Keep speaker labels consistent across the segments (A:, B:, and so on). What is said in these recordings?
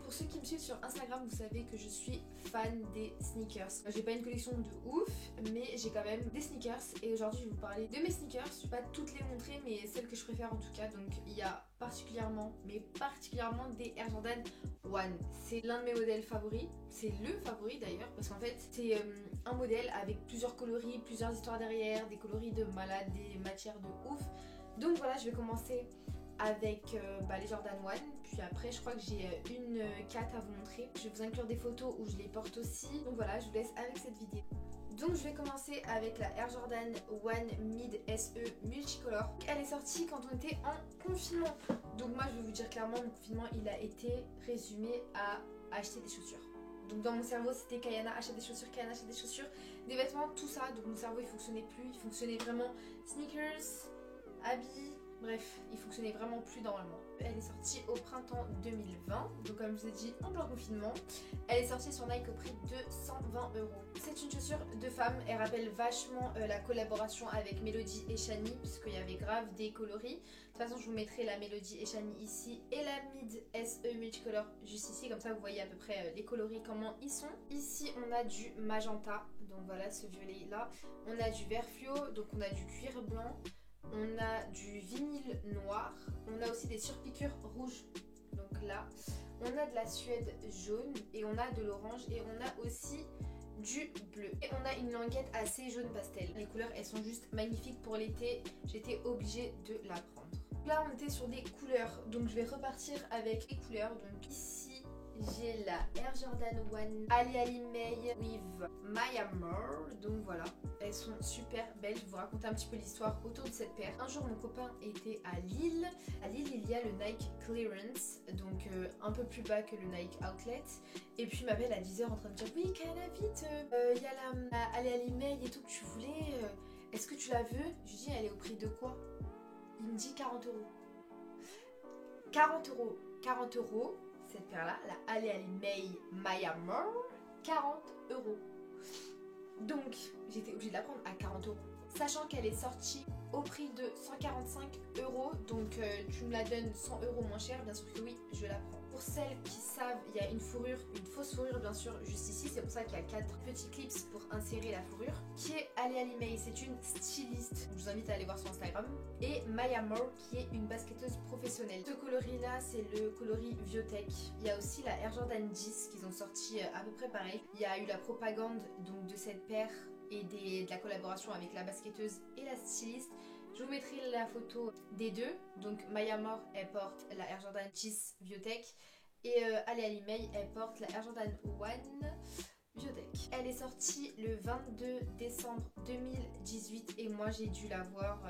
A: pour ceux qui me suivent sur Instagram, vous savez que je suis fan des sneakers. J'ai pas une collection de ouf, mais j'ai quand même des sneakers. Et aujourd'hui, je vais vous parler de mes sneakers. Je vais pas toutes les montrer, mais celles que je préfère en tout cas. Donc il y a particulièrement des Air Jordan 1. C'est l'un de mes modèles favoris. C'est le favori d'ailleurs, parce qu'en fait, c'est un modèle avec plusieurs coloris, plusieurs histoires derrière, des coloris de malade, des matières de ouf. Donc voilà, je vais commencer avec les Jordan 1, puis après je crois que j'ai une 4 à vous montrer. Je vais vous inclure des photos où je les porte aussi. Donc voilà, je vous laisse avec cette vidéo. Donc je vais commencer avec la Air Jordan 1 Mid SE Multicolor. Elle est sortie quand on était en confinement. Donc moi je vais vous dire clairement, mon confinement il a été résumé à acheter des chaussures. Donc dans mon cerveau c'était Kayana achète des chaussures, Kayana achète des chaussures, des vêtements, tout ça. Donc mon cerveau il fonctionnait plus, il fonctionnait vraiment sneakers, habits. Bref, il fonctionnait vraiment plus normalement. Elle est sortie au printemps 2020, donc comme je vous ai dit, en plein confinement. Elle est sortie sur Nike au prix de 120 €. C'est une chaussure de femme, elle rappelle vachement la collaboration avec Melody et Shani, puisqu'il y avait grave des coloris. De toute façon, je vous mettrai la Melody et Shani ici, et la Mid SE Multicolor juste ici, comme ça vous voyez à peu près les coloris, comment ils sont. Ici, on a du magenta, donc voilà ce violet là. On a du vert fluo, donc on a du cuir blanc. On a du vinyle noir, on a aussi des surpiqûres rouges, donc là, on a de la suède jaune et on a de l'orange et on a aussi du bleu. Et on a une languette assez jaune pastel. Les couleurs elles sont juste magnifiques pour l'été, j'étais obligée de la prendre. Là on était sur des couleurs, donc je vais repartir avec les couleurs. Donc ici j'ai la Air Jordan 1 Ali Ali May with Maya Moore. Donc voilà, elles sont super belles. Je vais vous raconter un petit peu l'histoire autour de cette paire. Un jour mon copain était à Lille. À Lille il y a le Nike Clearance, donc un peu plus bas que le Nike Outlet. Et puis il m'appelle à 10 h en train de dire oui Kayana vite, il y a la Ali Ali May et tout que tu voulais. Est-ce que tu la veux? Je lui dis elle est au prix de quoi? Il me dit 40 €. 40 €. 40 €. Cette paire là, la Ali Ali May Maya Moore, 40 €. Donc j'étais obligée de la prendre à 40 €. Sachant qu'elle est sortie au prix de 145 €, donc tu me la donnes 100 € moins cher, bien sûr que oui, je la prends. Pour celles qui savent, il y a une fourrure, une fausse fourrure bien sûr, juste ici, c'est pour ça qu'il y a 4 petits clips pour insérer la fourrure, qui est Ali Ali May, c'est une styliste, je vous invite à aller voir sur Instagram, et Maya Moore, qui est une basketteuse professionnelle. Ce coloris là, c'est le coloris Viotech. Il y a aussi la Air Jordan 10 qu'ils ont sorti à peu près pareil. Il y a eu la propagande donc de cette paire et de la collaboration avec la basketteuse et la styliste. Je vous mettrai la photo des deux. Donc Maya Moore elle porte la Air Jordan 10 Viotech et Ali Ali May elle porte la Air Jordan 1 Viotech. Elle est sortie le 22 décembre 2018 et moi j'ai dû la voir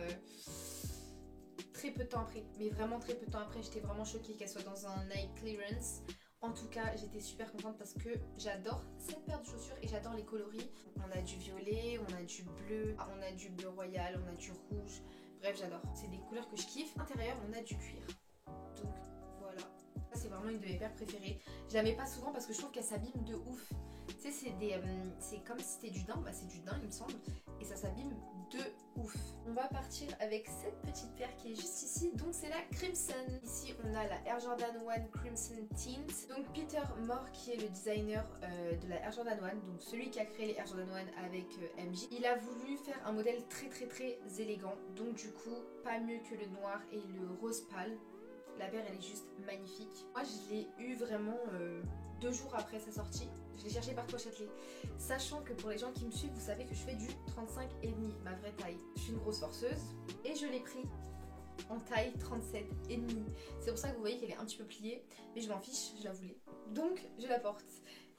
A: très peu de temps après, mais vraiment très peu de temps après. J'étais vraiment choquée qu'elle soit dans un Nike Clearance. En tout cas, j'étais super contente parce que j'adore cette paire de chaussures et j'adore les coloris. On a du violet, on a du bleu, on a du bleu royal, on a du rouge. Bref, j'adore. C'est des couleurs que je kiffe. À l'intérieur, on a du cuir. Donc voilà. Ça, c'est vraiment une de mes paires préférées. Je la mets pas souvent parce que je trouve qu'elle s'abîme de ouf. Tu sais, c'est comme si c'était du daim. Bah, c'est du daim, il me semble. Et ça s'abîme de ouf. On va partir avec cette petite paire qui est juste ici, donc c'est la Crimson. Ici on a la Air Jordan 1 Crimson Tint. Donc Peter Moore qui est le designer de la Air Jordan 1, donc celui qui a créé les Air Jordan 1 avec MJ. Il a voulu faire un modèle très élégant, donc du coup pas mieux que le noir et le rose pâle. La paire elle est juste magnifique. Moi je l'ai eu vraiment 2 jours après sa sortie. Je l'ai cherché partout à Châtelet. Sachant que pour les gens qui me suivent, vous savez que je fais du 35,5, ma vraie taille. Je suis une grosse forceuse et je l'ai pris en taille 37,5. C'est pour ça que vous voyez qu'elle est un petit peu pliée, mais je m'en fiche, je la voulais. Donc je la porte.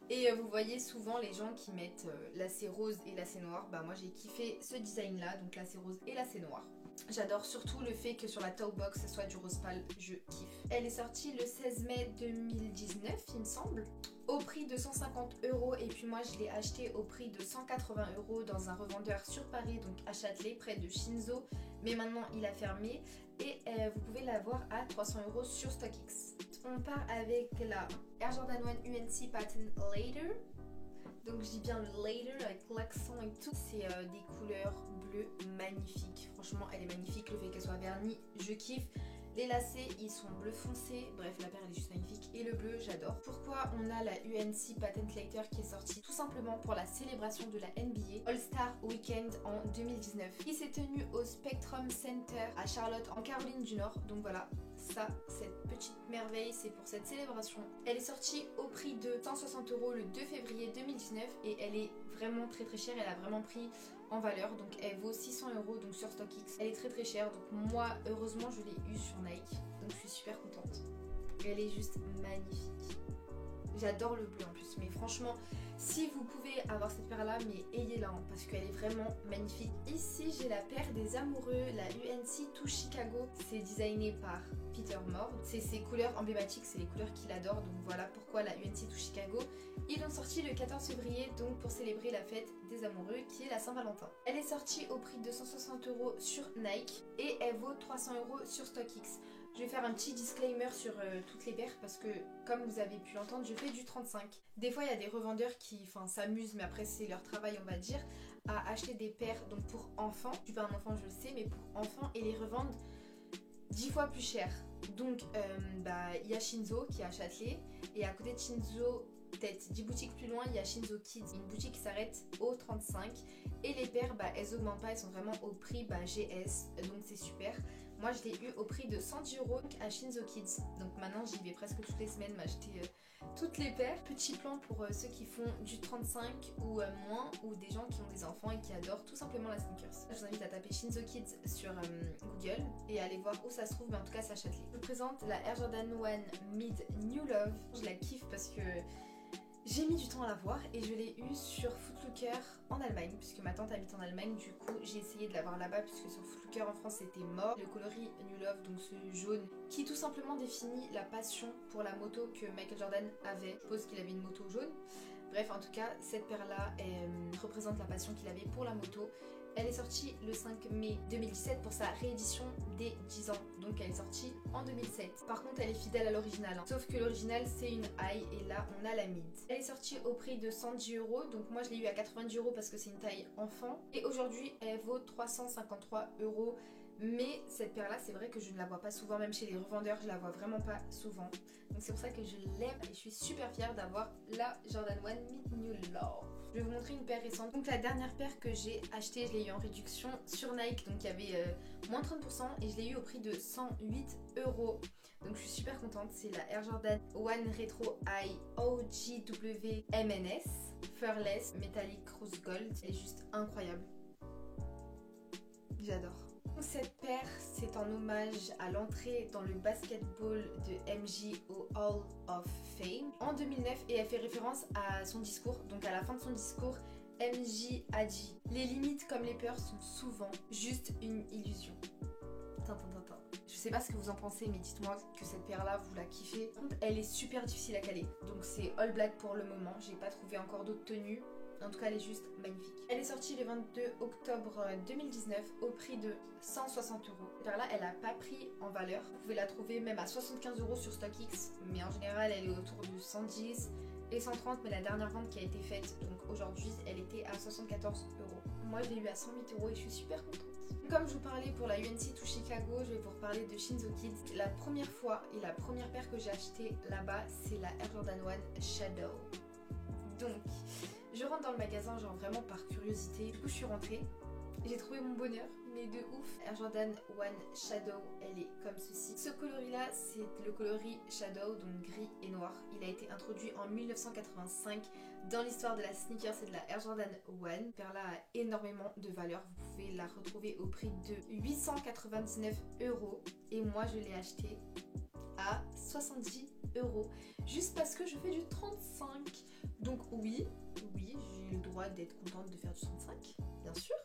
A: Et vous voyez souvent les gens qui mettent lacet rose et lacet noir. Bah moi j'ai kiffé ce design là, donc lacet rose et lacet noir. J'adore surtout le fait que sur la toe box ce soit du rose pâle, je kiffe. Elle est sortie le 16 mai 2019 il me semble, au prix de 150 € et puis moi je l'ai acheté au prix de 180 € dans un revendeur sur Paris, donc à Châtelet près de Shinzo, mais maintenant il a fermé et vous pouvez l'avoir à 300 € sur StockX. On part avec la Air Jordan 1 UNC Patent Later. Donc je dis bien later avec l'accent et tout. C'est des couleurs bleues magnifiques. Franchement elle est magnifique, le fait qu'elle soit vernie, je kiffe. Les lacets ils sont bleu foncé, bref la paire elle est juste magnifique et le bleu j'adore. Pourquoi on a la UNC Patent Leather qui est sortie? Tout simplement pour la célébration de la NBA All-Star Weekend en 2019 qui s'est tenue au Spectrum Center à Charlotte en Caroline du Nord. Donc voilà, ça, cette petite merveille, c'est pour cette célébration. Elle est sortie au prix de 160 € le 2 février 2019 et elle est vraiment très chère, elle a vraiment pris en valeur, donc elle vaut 600 € donc sur StockX. Elle est très chère, donc moi heureusement je l'ai eue sur Nike, donc je suis super contente. Elle est juste magnifique. J'adore le bleu en plus, mais franchement, si vous pouvez avoir cette paire là, mais ayez-la hein, parce qu'elle est vraiment magnifique. Ici j'ai la paire des amoureux, la UNC to Chicago. C'est designé par Peter Moore. C'est ses couleurs emblématiques, c'est les couleurs qu'il adore, donc voilà pourquoi la UNC to Chicago. Ils l'ont sortie le 14 février, donc pour célébrer la fête des amoureux qui est la Saint-Valentin. Elle est sortie au prix de 160 € sur Nike et elle vaut 300 € sur StockX. Je vais faire un petit disclaimer sur toutes les paires parce que comme vous avez pu l'entendre, je fais du 35. Des fois il y a des revendeurs qui s'amusent, mais après c'est leur travail on va dire, à acheter des paires donc pour enfants. Je suis pas un enfant je le sais, mais pour enfants et les revendent 10 fois plus cher. Donc il y a Shinzo qui est à Châtelet et à côté de Shinzo, peut-être 10 boutiques plus loin, il y a Shinzo Kids, une boutique qui s'arrête au 35 et les paires elles augmentent pas, elles sont vraiment au prix GS, donc c'est super. Moi je l'ai eu au prix de 110 € à Shinzo Kids, donc maintenant j'y vais presque toutes les semaines m'acheter toutes les paires. Petit plan pour ceux qui font du 35 ou moins, ou des gens qui ont des enfants et qui adorent tout simplement la sneakers. Je vous invite à taper Shinzo Kids sur Google et aller voir où ça se trouve, mais en tout cas c'est à Châtelet. Je vous présente la Air Jordan 1 Mid New Love. Je la kiffe parce que j'ai mis du temps à la voir et je l'ai eue sur Footlooker en Allemagne puisque ma tante habite en Allemagne. Du coup j'ai essayé de l'avoir là-bas puisque sur Footlooker en France c'était mort. Le coloris New Love, donc ce jaune qui tout simplement définit la passion pour la moto que Michael Jordan avait. Je suppose qu'il avait une moto jaune. Bref, en tout cas cette paire là représente la passion qu'il avait pour la moto. Elle est sortie le 5 mai 2017 pour sa réédition des 10 ans. Donc elle est sortie en 2007. Par contre elle est fidèle à l'original. Sauf que l'original c'est une high et là on a la mid. Elle est sortie au prix de 110 €. Donc moi je l'ai eu à 90 € parce que c'est une taille enfant. Et aujourd'hui elle vaut 353 €. Mais cette paire là c'est vrai que je ne la vois pas souvent. Même chez les revendeurs je la vois vraiment pas souvent. Donc c'est pour ça que je l'aime et je suis super fière d'avoir la Jordan 1 Mid New Love. Je vais vous montrer une paire récente. Donc la dernière paire que j'ai achetée, je l'ai eu en réduction sur Nike. Donc il y avait moins 30% et je l'ai eu au prix de 108 €. Donc je suis super contente. C'est la Air Jordan 1 Retro High OGW MNS Furless Metallic Rose Gold. Elle est juste incroyable. J'adore. Cette paire, c'est en hommage à l'entrée dans le basketball de MJ au Hall of Fame en 2009 et elle fait référence à son discours. Donc à la fin de son discours, MJ a dit « Les limites comme les peurs sont souvent juste une illusion ». Je sais pas ce que vous en pensez, mais dites-moi que cette paire là vous la kiffez. Elle est super difficile à caler, donc c'est all black pour le moment. J'ai pas trouvé encore d'autres tenues. En tout cas, elle est juste magnifique. Elle est sortie le 22 octobre 2019 au prix de 160 €. Cette paire là, elle a pas pris en valeur. Vous pouvez la trouver même à 75 € sur StockX, mais en général, elle est autour de 110 et 130. Mais la dernière vente qui a été faite, donc aujourd'hui, elle était à 74 €. Moi, je l'ai eu à 108 € et je suis super contente. Comme je vous parlais pour la UNC to Chicago, je vais vous reparler de Shinzo Kids. La première fois et la première paire que j'ai achetée là-bas, c'est la Air Jordan 1 Shadow. Donc, je rentre dans le magasin genre vraiment par curiosité. Du coup, je suis rentrée. J'ai trouvé mon bonheur, mais de ouf. Air Jordan 1 Shadow, elle est comme ceci. Ce coloris-là, c'est le coloris Shadow, donc gris et noir. Il a été introduit en 1985 dans l'histoire de la sneaker, c'est de la Air Jordan 1. Cette paire-là a énormément de valeur. Vous pouvez la retrouver au prix de 899 €. Et moi, je l'ai achetée à 70 €. Juste parce que je fais du 35. Donc oui, j'ai le droit d'être contente de faire du 35, bien sûr.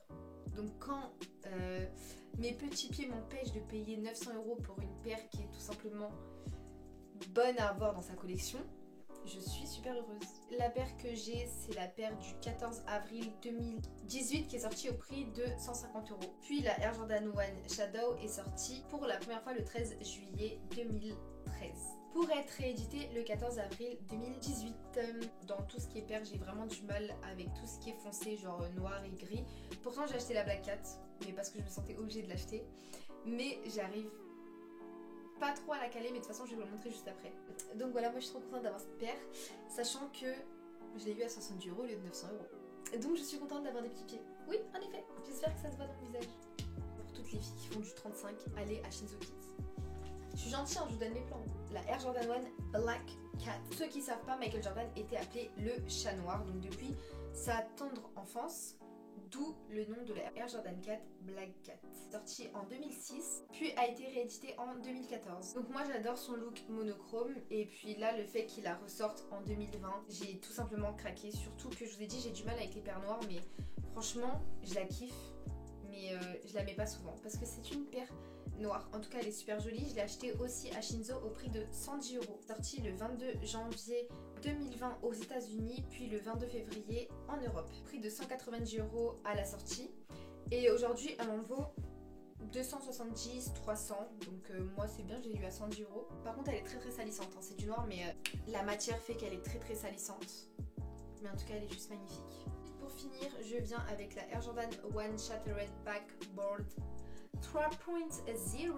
A: Donc quand mes petits pieds m'empêchent de payer 900 € pour une paire qui est tout simplement bonne à avoir dans sa collection, je suis super heureuse. La paire que j'ai, c'est la paire du 14 avril 2018 qui est sortie au prix de 150 €. Puis la Air Jordan 1 Shadow est sortie pour la première fois le 13 juillet 2013. Pour être réédité le 14 avril 2018. Dans tout ce qui est paire, j'ai vraiment du mal avec tout ce qui est foncé, genre noir et gris. Pourtant j'ai acheté la Black Cat, mais parce que je me sentais obligée de l'acheter. Mais j'arrive pas trop à la caler, mais de toute façon je vais vous le montrer juste après. Donc voilà, moi je suis trop contente d'avoir cette paire, sachant que je l'ai eu à 70 € au lieu de 900 €. Donc je suis contente d'avoir des petits pieds. Oui, en effet, j'espère que ça se voit dans mon visage. Pour toutes les filles qui font du 35, allez à Shinzo Kids. Je suis gentille, hein, je vous donne mes plans. La Air Jordan 1 Black Cat. Ceux qui ne savent pas, Michael Jordan était appelé le chat noir. Donc depuis sa tendre enfance, d'où le nom de la Air Jordan 4 Black Cat. Sorti en 2006, puis a été réédité en 2014. Donc moi j'adore son look monochrome. Et puis là, le fait qu'il la ressorte en 2020, j'ai tout simplement craqué. Surtout que je vous ai dit, j'ai du mal avec les paires noires. Mais franchement, je la kiffe. Mais je la mets pas souvent parce que c'est une paire noire. En tout cas, elle est super jolie. Je l'ai achetée aussi à Shinzo au prix de 110 €. Sortie le 22 janvier 2020 aux États-Unis, puis le 22 février en Europe. Prix de 190 € à la sortie. Et aujourd'hui, elle en vaut 270, 300. Donc moi, c'est bien, je l'ai eu à 110 €. Par contre, elle est très très salissante. Hein. C'est du noir, mais la matière fait qu'elle est très très salissante. Mais en tout cas, elle est juste magnifique. Pour finir, je viens avec la Air Jordan 1 Shattered Backboard 3.0.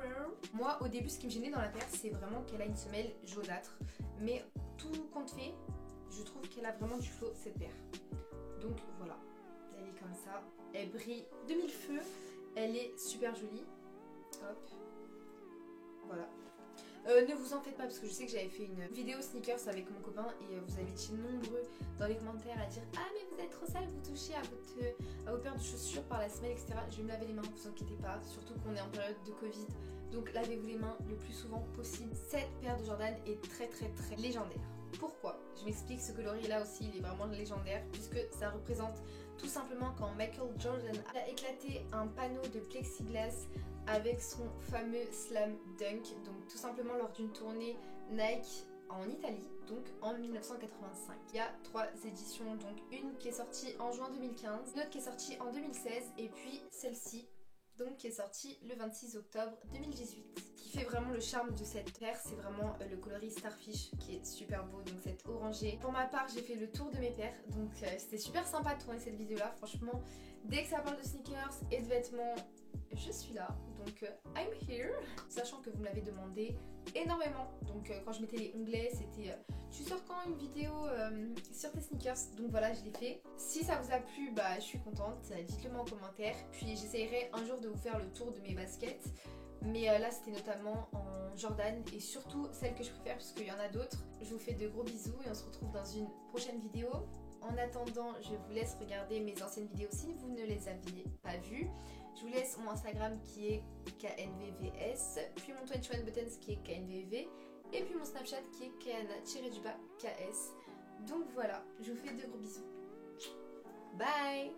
A: Moi, au début, ce qui me gênait dans la paire, c'est vraiment qu'elle a une semelle jaunâtre. Mais tout compte fait, je trouve qu'elle a vraiment du flow, cette paire. Donc voilà, elle est comme ça. Elle brille de mille feux. Elle est super jolie. Hop. Voilà. Ne vous en faites pas parce que je sais que j'avais fait une vidéo sneakers avec mon copain et vous avez été nombreux dans les commentaires à dire « Ah mais vous êtes trop sale, vous touchez à vos paires de chaussures par la semelle, etc. » Je vais me laver les mains, vous inquiétez pas, surtout qu'on est en période de Covid. Donc lavez-vous les mains le plus souvent possible. Cette paire de Jordan est très très très légendaire. Pourquoi? Je m'explique, ce coloris là aussi il est vraiment légendaire puisque ça représente tout simplement quand Michael Jordan a éclaté un panneau de plexiglas avec son fameux slam dunk, donc tout simplement lors d'une tournée Nike en Italie, donc en 1985. Il y a 3 éditions, donc une qui est sortie en juin 2015, une autre qui est sortie en 2016 et puis celle-ci donc qui est sortie le 26 octobre 2018. Ce qui fait vraiment le charme de cette paire, c'est vraiment le coloris Starfish qui est super beau, donc cet orangé. Pour ma part, j'ai fait le tour de mes paires, donc c'était super sympa de tourner cette vidéo là, franchement. Dès que ça parle de sneakers et de vêtements, je suis là, donc I'm here. Sachant que vous me l'avez demandé énormément, donc quand je mettais les onglets, c'était tu sors quand une vidéo sur tes sneakers, donc voilà, je l'ai fait. Si ça vous a plu, bah je suis contente, dites-le moi en commentaire, puis j'essayerai un jour de vous faire le tour de mes baskets. Mais là c'était notamment en Jordan et surtout celle que je préfère parce qu'il y en a d'autres. Je vous fais de gros bisous et on se retrouve dans une prochaine vidéo. En attendant, je vous laisse regarder mes anciennes vidéos si vous ne les aviez pas vues. Je vous laisse mon Instagram qui est knvvs, puis mon 21 buttons qui est knvv, et puis mon Snapchat qui est kana-ks. Donc voilà, je vous fais de gros bisous. Bye!